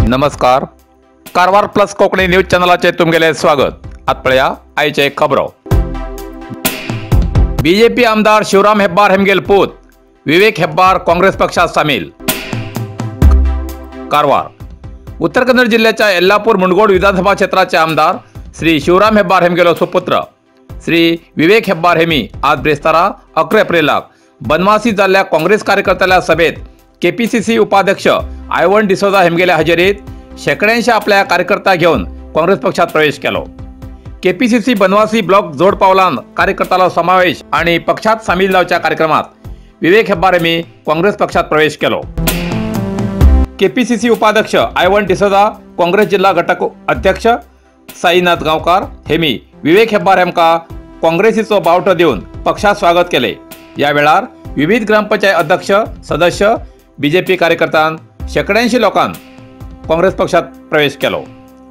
नमस्कार. Karwar plus Konkani news चॅनलाचे तुमगेले स्वागत. आत्पळ्या आयचे खबरो. बीजेपी आमदार शिवराम हेब्बार हेमगेल पूत विवेक हेब्बार काँग्रेस पक्षात सामील. कारवार. उत्तर कन्नड जिल्ह्याच्या यल्लापूर मुंडगोड विधानसभा क्षेत्राचे आमदार श्री शिवराम हेब्बार हेमगेलो सुपुत्र श्री विवेक हेब्बार हेमी आज ब्रेस्तारा 11 एप्रिलाक बनवासी जाल्ल्या काँग्रेस कार्यकर्त्याल्या सभेत केपीसीसी उपाध्यक्ष आयवन डिसोजा हेमगेल्या हजेरीत शेकड्यांशी आपल्या कार्यकर्ता घेऊन काँग्रेस पक्षात प्रवेश केलो. केपीसीसी बनवासी ब्लॉक जोड पावलान कार्यकर्त्याला समावेश आणि पक्षात सामील जावच्या कार्यक्रमात विवेक हेब्बार हेमी काँग्रेस पक्षात प्रवेश केलो. केपीसीसी उपाध्यक्ष आयवन डिसोजा, काँग्रेस जिल्हा घटक अध्यक्ष साईनाथ गांवकार हेमी विवेक हेब्बार हेमका काँग्रेसीचो बावटो दिवन पक्षात स्वागत केले. या वेळार विविध ग्रामपंचायत अध्यक्ष सदस्य बीजेपी कार्यकर्त्यान शेकड्यांशी लोकांन काँग्रेस पक्षात प्रवेश केलो.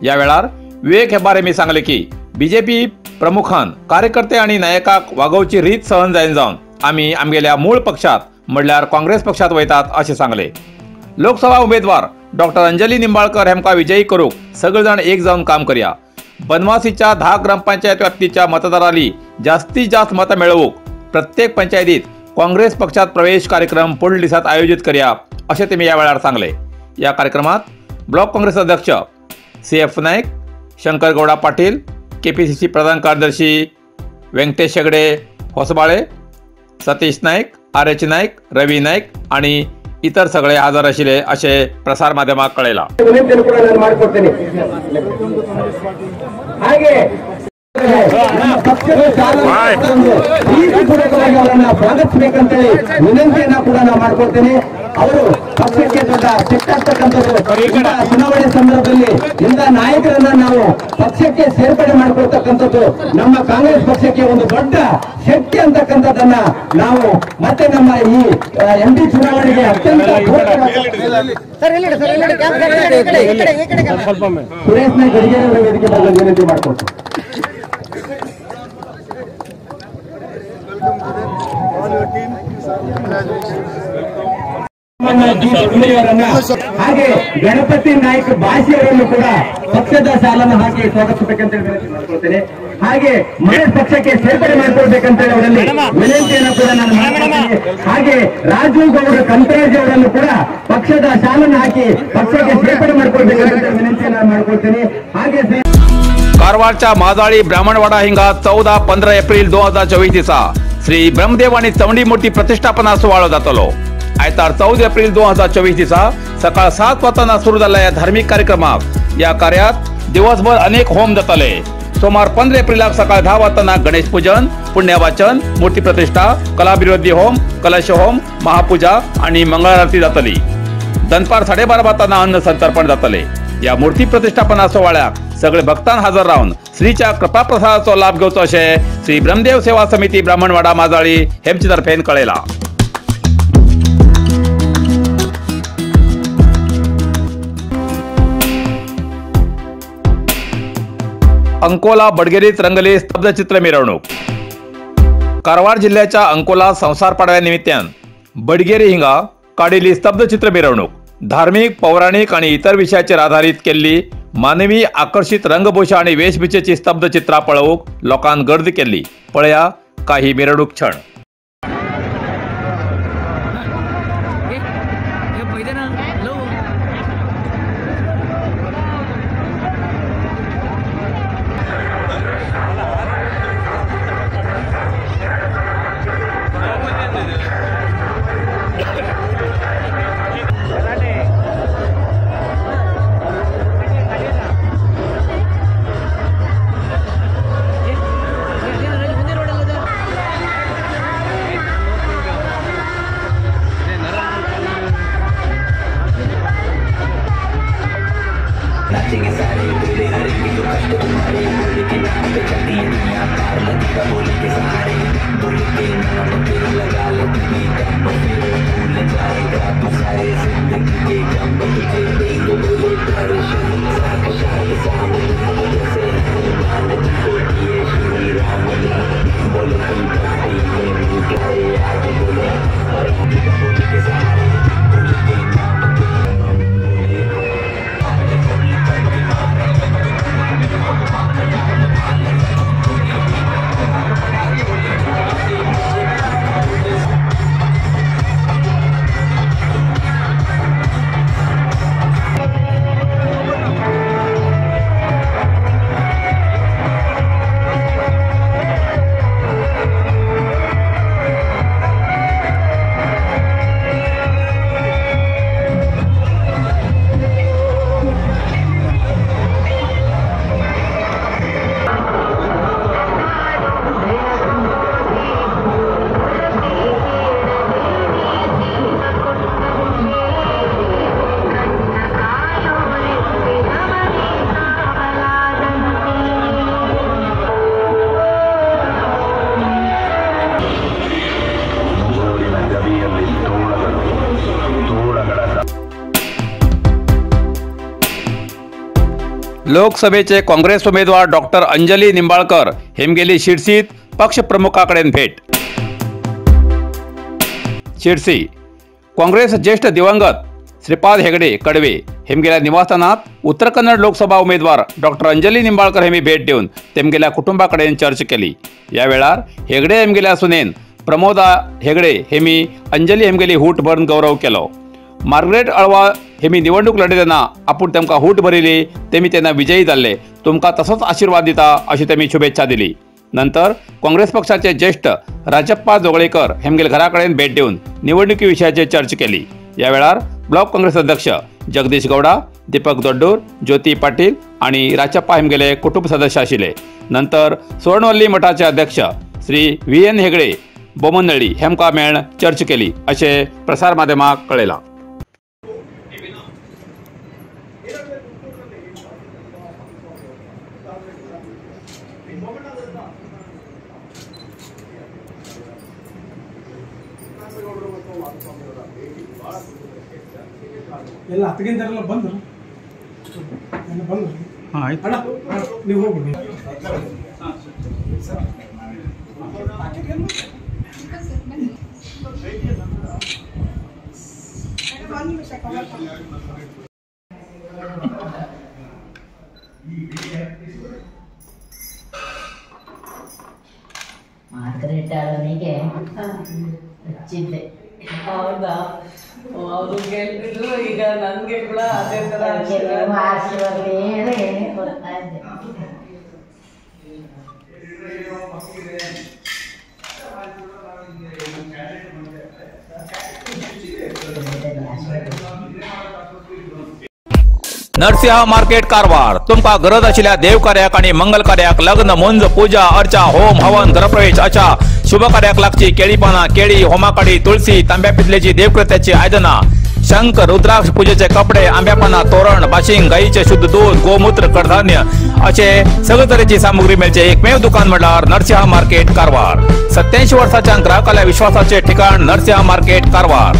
या वेळार विवेक हेब्बार हेमी सांगले की बीजेपी प्रमुखान कार्यकर्ते आणि नायकाक वागोवची रीत सहन जावन आमी आमगेल्या मूळ पक्षात म्हणल्यार काँग्रेस पक्षात वयतात अशें सांगले. लोकसभा उमेदवार डॉक्टर अंजली निंबाळकर हेमका विजयी करूंक सगळे जाण एक जावन काम करया. बनवासीच्या 10 ग्रामपंचायत व्याप्तीच्या मतदारांनी जास्तीत जास्त मतं मेळवूक प्रत्येक पंचायतीत काँग्रेस पक्षात प्रवेश कार्यक्रम पुढील दिसात आयोजित करया असे तेमी या वेळार सांगले. या कार्यक्रमात ब्लॉक काँग्रेस अध्यक्ष CF नाईक, शंकर गौडा पाटील, केपीसीसी प्रधान कार्यदर्शी व्यंकटेश शेगडे होसबाळे, सतीश नाईक, RH नाईक, रवी नाईक आणि इतर सगळे हजर आशिल्ले असे प्रसार माध्यमाक कळयला. ಸ್ವಾಗತಿಸಬೇಕಂತೇಳಿ ವಿನಂತಿಯನ್ನ ಕೂಡ ನಾವು ಮಾಡ್ಕೊಳ್ತೇನೆ. ಅವರು ಪಕ್ಷಕ್ಕೆ ದೊಡ್ಡ ಸಿಟ್ಟಾಗ್ತಕ್ಕಂಥದ್ದು ಚುನಾವಣೆ ಸಂದರ್ಭದಲ್ಲಿ ಇಂಥ ನಾಯಕರನ್ನ ನಾವು ಪಕ್ಷಕ್ಕೆ ಸೇರ್ಪಡೆ ಮಾಡ್ಕೊಳ್ತಕ್ಕಂಥದ್ದು ನಮ್ಮ ಕಾಂಗ್ರೆಸ್ ಪಕ್ಷಕ್ಕೆ ಒಂದು ದೊಡ್ಡ ಶಕ್ತಿ ಅಂತಕ್ಕಂಥದ್ದನ್ನ ನಾವು ಮತ್ತೆ ನಮ್ಮ ಈ MP ಚುನಾವಣೆಗೆ ಅತ್ಯಂತ ಸುರೇಶ್ ನಾಯ್ಕ ಗಡಿಗೇರಿ ಅವರ ವೇದಿಕೆ ಬಗ್ಗೆ ವಿನಂತಿ ಮಾಡ್ಕೊಳ್ತೀವಿ. ಹಾಗೆ ಗಣಪತಿ ನಾಯ್ಕ ಬಾಸಿಯವರನ್ನು ಕೂಡ ಪಕ್ಷದ ಸಾಲನ್ನು ಹಾಕಿ ಸ್ವಾಗತಿಸಬೇಕಂತ ಮಾಡ್ಕೊಳ್ತೇನೆ. ಹಾಗೆ ಮಹೇಶ್ ಪಕ್ಷಕ್ಕೆ ಸೇರ್ಪಡೆ ಮಾಡ್ಕೊಳ್ಬೇಕಂತ ಅವರಲ್ಲಿ ವಿನಂತಿಯನ್ನು ಕೂಡ ನಾನು ಮಾಡ್ಕೊಳ್ತೇನೆ. ಹಾಗೆ ರಾಜು ಗೌಡ ಕಂತರಾಜ್ ಅವರನ್ನು ಕೂಡ ಪಕ್ಷದ ಸಾಲನ್ನು ಹಾಕಿ ಪಕ್ಷಕ್ಕೆ ಸೇರ್ಪಡೆ ಮಾಡ್ಕೊಳ್ಬೇಕಂತ ವಿನಂತಿಯನ್ನು ಮಾಡ್ಕೊಳ್ತೇನೆ. ಹಾಗೆ कारवारच्या माजाळी ब्राह्मणवाडा हिंगा 14-15 एप्रिल 2024 दिसा श्री ब्रह्मदेव आणि चवंडी मूर्ती प्रतिष्ठापना सुवाळो जातलो. आयतार 14 एप्रिल 2024 दिसा सकाळ 7 वाजता सुरू झालेल्या या धार्मिक कार्यक्रमाक या कार्यात दिवसभर अनेक होम जातले. सोमवार 15 एप्रिलाक सकाळ 10 वाजता गणेश पूजन, पुण्यवाचन, मूर्ती प्रतिष्ठा, कलाभिरोधी होम, कलश होम, महापूजा आणि मंगळारती जातली. दनपार 12:30 वाजता अन्न संतर्पण जातले. या मूर्ती प्रतिष्ठापना सोहळ्याक सगळे भक्तान हजर राहून श्रीच्या कृपा प्रसादाचो लाभ घेवचो अशे श्री ब्रह्मदेव सेवा समिती ब्राह्मणवाडा माजाळी हेमचे तर्फेन कळयला. अंकोला बडगेरीत रंगली स्तब्धचित्र मिरवणूक. कारवार जिल्ह्याच्या अंकोला संसार पाडव्या निमित्तान बडगेरी हिंगा काडिल्ली स्तब्धचित्र मिरवणूक धार्मिक, पौराणिक आणि इतर विषयाचेर आधारित केल्ली मानवी आकर्षित रंगभूषा आणि वेशभूषेची स्तब्धचित्रां पळोवूंक लोकांन गर्दी केल्ली. पळया काही मिरवणूक क्षण. नाचेंगे सारे बोले हरेंगे जो कष्ट तुम्हारे बोले के नाम पे चलती है दुनिया पार लगेगा बोले के सहारे बोले के नाम पे लगा ले तुम्हें गम फिर भूल जाएगा तू सारे जिंदगी के गम तुझे देंगे बोले परेशान सारे सामने लोकसभेचे काँग्रेस उमेदवार डॉक्टर अंजली निंबाळकर हेमगेली शिरसीत पक्षप्रमुखांकडे भेट. शिरसी काँग्रेस ज्येष्ठ दिवंगत श्रीपाद हेगडे कडवे हेमगेल्या निवासस्थानात उत्तर कन्नड लोकसभा उमेदवार डॉक्टर अंजली निंबाळकर हेमी भेट देऊन तेमगेल्या कुटुंबाकडेन चर्चा केली. या वेळार हेगडे हेमगेल्या सुनेन प्रमोदा हेगडे हेमी अंजली हेमगेली हूट भरून गौरव केलो. मार्गरेट अळवा हेमी निवडणूक लढयतना आपूण तेमकां हूट भरिली, तेमी तेन्ना विजयी जाल्ले. तुमकां तसोच आशीर्वाद दिता अशी तेमी शुभेच्छा दिली. नंतर काँग्रेस पक्षाचे ज्येष्ठ राजप्पा जोगळेकर हेमगेल घराकडेन भेट देऊन निवडणुकी विशयाचेर चर्चा केली. या वेळार ब्लॉक काँग्रेस अध्यक्ष जगदीश गौडा, दीपक दोड्डूर, ज्योती पाटील आणि राजप्पा हेमगेले कुटुंब सदस्य आशिल्ले. नंतर सुवर्णवल्ली मठाचे अध्यक्ष श्री VN हेगडे बोमनळी हेमकां मेळून चर्चा केली अशें प्रसार माध्यमांक कळयलां. ಎಲ್ಲ ಹತ್ತಿಗಿಂತಾರೆಲ್ಲ ಬಂದರು ಎಲ್ಲ ಬಂದರು. ಆಯ್ತು ಅಣ್ಣ, ನೀವು ಹೋಗ್ಬಿಡಿ. ಮಾರ್ಗರೇಟ್ ಅವನಿಗೆ ಹಚ್ಚಿದ್ದೆ. ಹೌದಾ? ಅವರು ಗೆಲ್ತಿದ್ರು, ಈಗ ನನ್ಗೆ ಕೂಡ ಅದೇ ತರ ಆಶೀರ್ವಾದ ಹೇಳಿ ಕೊಡ್ತಾ ಇದ್ದೆ. नरसिंह मार्केट कारवार तुमका गरज आशिल्ल्या देव कार्याक आणि मंगल कार्याक, लग्न, मुंज, पूजा, अर्चा, होम, हवन, गृहप्रवेश अशा शुभ कार्याक लागची केळी पानां, केळी, होमाकडी, तुळसी, तांब्या पितलेची देवकृत्याची आयदनां, शंख, रुद्राक्ष पूजेचे कपडे, आंब्या पानां, तोरण, बाशिंग, गाईचे शुद्ध दूध, गोमूत्र, कडधान्य असे सगळे तरेची सामुग्री मेळचे एकमेव दुकान म्हणल्यार नरसिंह मार्केट कारवार. 87 वर्सांच्या ग्राहकाल्या विश्वासाचे ठिकाण नरसिंह मार्केट कारवार.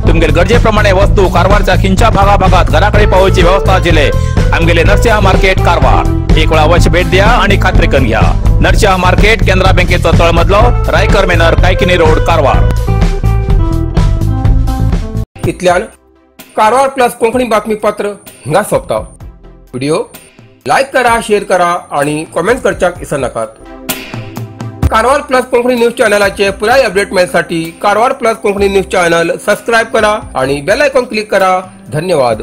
तुमगेर गरजेप्रमाणे वस्तू कारवारच्या खिंच्या भागात घराकडे पावोवची व्यवस्था आशिल्ले आमगेले नरसिंह मार्केट कारवार. एक वेळा अवश्य भेट द्या आणि खात्री करून घ्या. नरसिंह मार्केट केंद्रा बँकेचो तळमजलो, रायकर मेनर, कायकिनी रोड, कारवार. इतल्यान कारवार प्लस कोंकणी बातमीपत्र हिंगा सोंपता. व्हिडिओ लाईक करा, शेअर करा आणि कॉमेंट करच्याक विसरू नकात. कारवार प्लस कोंकणी न्यूज चॅनलाचे पुराय अपडेट मिळण्यासाठी Karwar plus Konkani news channel subscribe करा आणि बेल आयकॉन क्लिक करा. धन्यवाद.